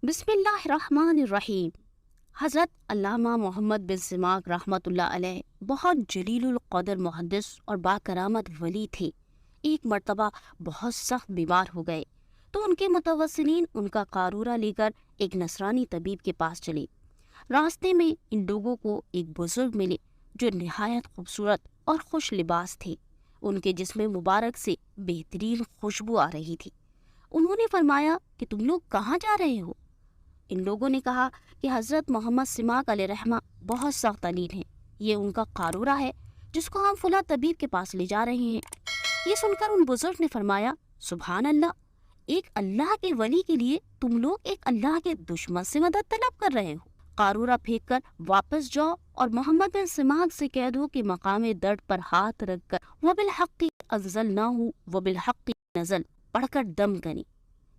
बिस्मिल्लाहिर्रहमानिर्रहीम। हज़रत अल्लामा मोहम्मद बिन सिमाक रहमतुल्लाह अलैह बहुत जलीलुल क़दर मुहद्दिस और बाकरामत वली थे। एक मर्तबा बहुत सख्त बीमार हो गए तो उनके मुतवस्सिलीन उनका कारूरा लेकर एक नसरानी तबीब के पास चले। रास्ते में इन लोगों को एक बुजुर्ग मिले जो निहायत खूबसूरत और खुश लिबास थे। उनके जिस्म मुबारक से बेहतरीन खुशबू आ रही थी। उन्होंने फरमाया कि तुम लोग कहाँ जा रहे हो? इन लोगों ने कहा कि हज़रत मोहम्मद सिमाक अलैहिर्रहमा बहुत सख्त अलील हैं। ये उनका कारूरा है जिसको हम फुला तबीब के पास ले जा रहे हैं। ये सुनकर उन बुजुर्ग ने फरमाया, सुभान अल्लाह, एक अल्लाह के वली के लिए तुम लोग एक अल्लाह के दुश्मन से मदद तलब कर रहे हो। कारूरा फेंक कर वापस जाओ और मोहम्मद बिन सिमाक से कह दो कि मकामे दर्द पर हाथ रखकर वबिल हक़्क़ि अंज़लनाहु वबिल हक़्क़ि नज़ल पढ़कर दम करें।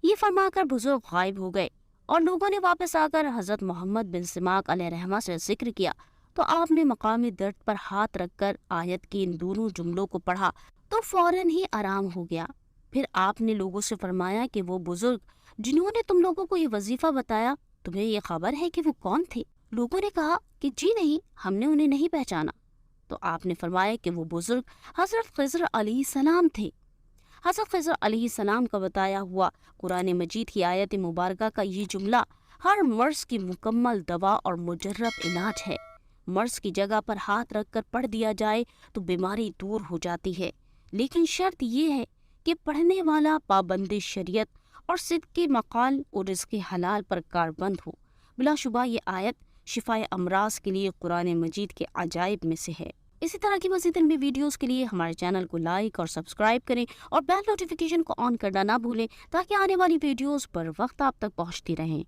ये फरमाकर बुजुर्ग गायब हो गए और लोगों ने वापस आकर हज़रत मोहम्मद बिन सिमाक अलैहिर्रहमा से जिक्र किया तो आपने मकामी दर्द पर हाथ रखकर आयत के इन दोनों जुमलों को पढ़ा तो फौरन ही आराम हो गया। फिर आपने लोगों से फरमाया कि वो बुजुर्ग जिन्होंने तुम लोगों को ये वजीफा बताया, तुम्हें ये खबर है कि वो कौन थे? लोगों ने कहा कि जी नहीं, हमने उन्हें नहीं पहचाना। तो आपने फरमाया कि वो बुजुर्ग हज़रत ख़िज़र अलैहिस्सलाम थे। हज़रत ख़िज़र अलैहिस्सलाम का बताया हुआ कुरान मजीद की आयत मुबारका का ये जुमला हर मर्ज़ की मुकम्मल दवा और मुजर्रब इलाज है। मर्ज़ की जगह पर हाथ रखकर पढ़ दिया जाए तो बीमारी दूर हो जाती है, लेकिन शर्त ये है कि पढ़ने वाला पाबंदी शरीयत और सिद्क़ मकाल और रिज़्क़ हलाल पर कारबंद हो। बिलाशुबा ये आयत शिफाए अमराज के लिए कुरान मजीद के अजाइब में से है। इसी तरह की मज़ीद इल्मी वीडियोस के लिए हमारे चैनल को लाइक और सब्सक्राइब करें और बेल नोटिफिकेशन को ऑन करना ना भूलें ताकि आने वाली वीडियोस पर वक्त आप तक पहुंचती रहें।